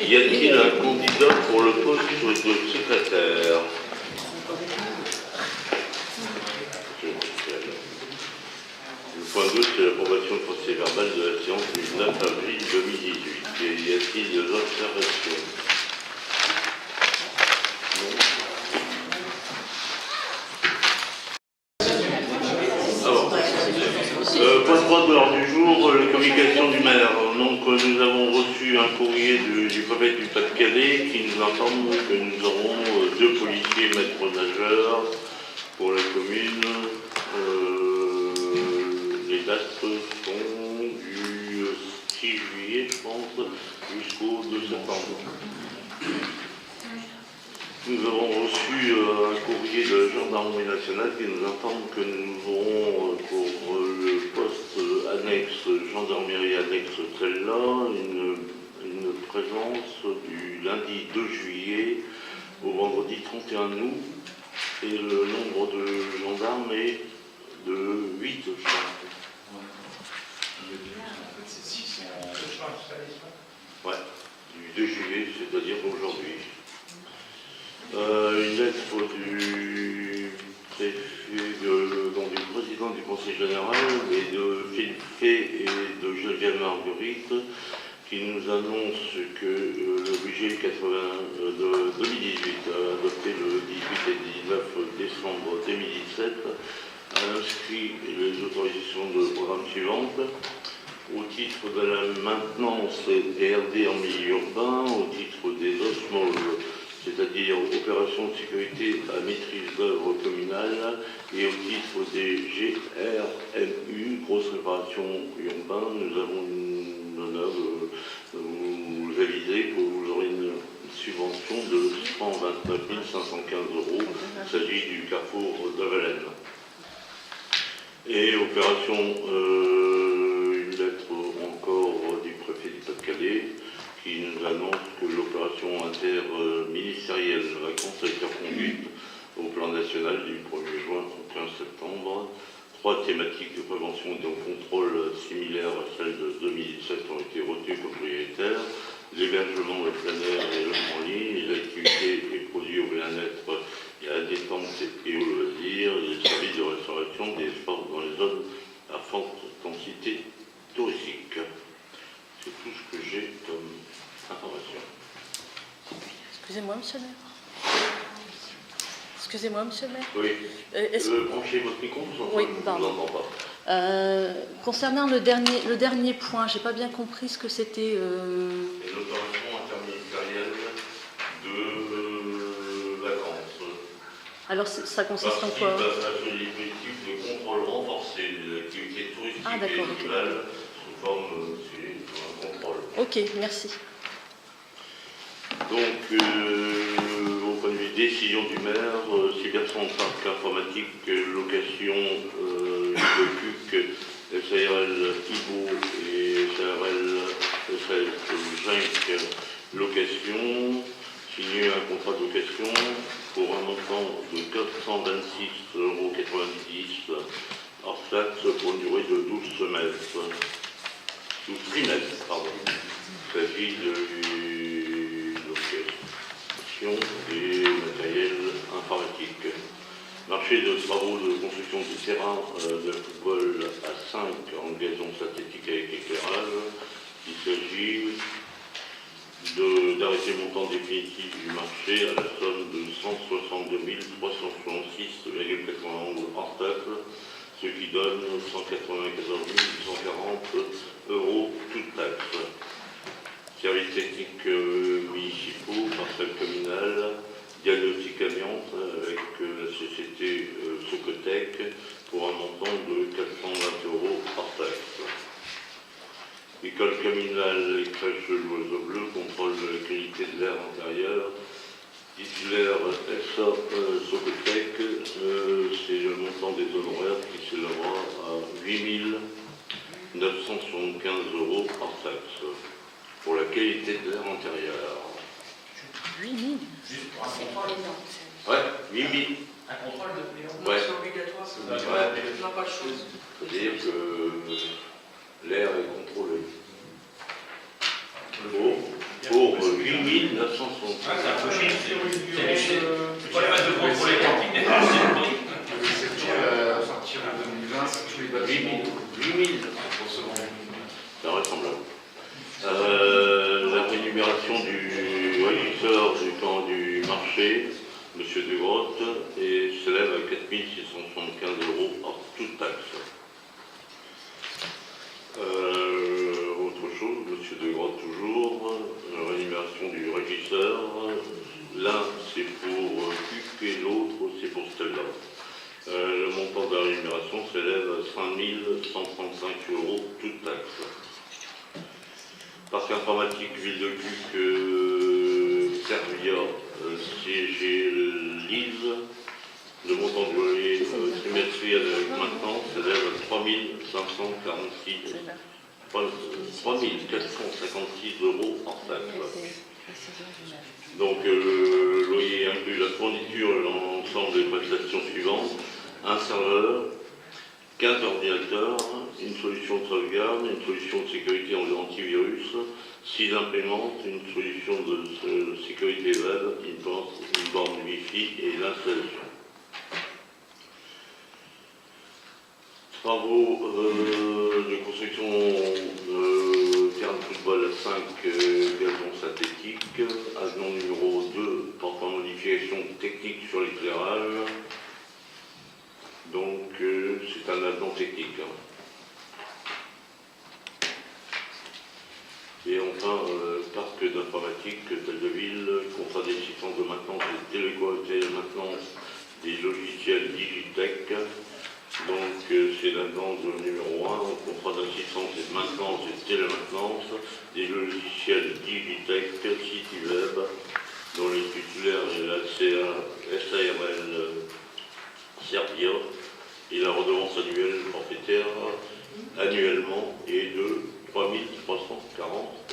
Y a-t-il un candidat pour le poste de secrétaire? Le point 2, c'est l'approbation du procès verbal de la séance du 9 avril 2018. Et y a-t-il des observations? Point 3 de l'ordre du jour, la communication du maire. Donc nous avons reçu un courrier du préfet du Pas-de-Calais qui nous informe que nous aurons 2 policiers maîtres nageurs pour la commune. Les dates sont du 6 juillet, je pense, jusqu'au 2 septembre. Nous avons reçu un courrier de la gendarmerie nationale qui nous informe que nous aurons pour le poste annexe, gendarmerie annexe celle-là, une présence du lundi 2 juillet au vendredi 31 août et le nombre de gendarmes est de 8, je pense. Ouais, du 2 juillet, c'est-à-dire aujourd'hui. Une lettre du préfet, du président du conseil général, et de Philippe Fay et de Geneviève Marguerite, qui nous annonce que le budget de 2018, adopté le 18 et 19 décembre 2017, a inscrit les autorisations de programme suivantes. Au titre de la maintenance des RD en milieu urbain, au titre des osmoses, c'est-à-dire opérations de sécurité à maîtrise d'œuvre communale, et au titre des GRMU, grosses réparations urbaines, nous avons l'honneur de vous aviser que vous aurez une subvention de 129 515 €. Il s'agit du carrefour de Valenne. Et opération, une lettre encore du préfet du Pas-de-Calais, qui nous annonce que l'opération interministérielle de vacances a été reconduite au plan national du 1er juin au 15 septembre. 3 thématiques de prévention et de contrôle similaires à celles de 2017 ont été retenues comme prioritaires. L'hébergement, le plein air et le en ligne, les activités et produits au bien-être et à la détente et au loisir, les services de restauration, des sports dans les zones à forte densité touristique. C'est tout ce que j'ai comme information. Excusez-moi, monsieur le maire. Excusez-moi, monsieur le maire. Oui. Branchez votre micro, oui, je ne vous entends pas. Concernant le dernier point, je n'ai pas bien compris ce que c'était. C'est l'opération interministérielle de vacances. Alors, ça consiste en quoi? C'est un dispositif de contrôle renforcé des activités touristiques et culturelles sous forme d'un contrôle. Ok, merci. Donc, au point de vue décision du maire, cybercentre informatique, location de PUC, SARL IBO et SARL 5 location, signer un contrat de location pour un montant de 426,90 € hors taxe pour une durée de 12 trimestres. Pardon. Il s'agit de location des matériels informatiques. Marché de travaux de construction du terrain de football à 5 en gazon synthétique avec éclairage. Il s'agit d'arrêter le montant définitif du marché à la somme de 162 366,91 € hors taxe, ce qui donne 194 840 € toute taxe. Services techniques municipaux, parcelles communales, diagnostic amiante avec la société Socotec pour un montant de 420 € hors taxe. École communale et crèche de l'Oiseau Bleu, contrôle de la qualité de l'air intérieur. Titulaire SA Socotec, c'est le montant des honoraires qui s'élèvera à 8 975 € hors taxe pour la qualité de l'air intérieur. 8 000. Juste pour un contrôle. Ouais, 8 000. Un contrôle de pléon. Ouais. C'est obligatoire, c'est Ouais. pas de chose. C'est-à-dire que l'air est contrôlé. Bon. pour 8 960. Ah, c'est un peu chic. C'est pas le match de contre pour les cantines, mais c'est le prix. Sortir en 2020, c'est tous les 8 bâtiments 000. C'est vraisemblable. La rémunération du régisseur du camp du marché, M. Degrotte, s'élève à 4 675 € hors toute taxe. Autre chose, M. Degrotte toujours, la rémunération du régisseur, l'un c'est pour Cuc et l'autre c'est pour Stella. Le montant de la rémunération s'élève à 5 135 €, toute taxe. Parc informatique Ville de Cuc, Servia, CG Lise, le montant du loyer trimestriel avec maintenance s'élève à 3 456 € hors taxe. Donc le loyer inclut la fourniture et l'ensemble des prestations suivantes: un serveur, 15 ordinateurs, une solution de sauvegarde, une solution de sécurité antivirus, 6 imprimantes, une solution de sécurité web, une borne Wi-Fi et l'installation. Travaux de construction terrain de football à 5 gazons synthétiques, avenant numéro 2 portant modification technique sur l'éclairage. Donc c'est un avenant technique. Et enfin, parc d'informatique Belle-de-Ville, contrat d'assistance de maintenance et télémaintenance des logiciels Digitech. Donc c'est l'avenant numéro 1, contrat d'assistance et de maintenance et de télémaintenance des logiciels Digitech, site web, dont les titulaires est la SARL Servia, et la redevance annuelle forfaitaire annuellement est de 3 340 €.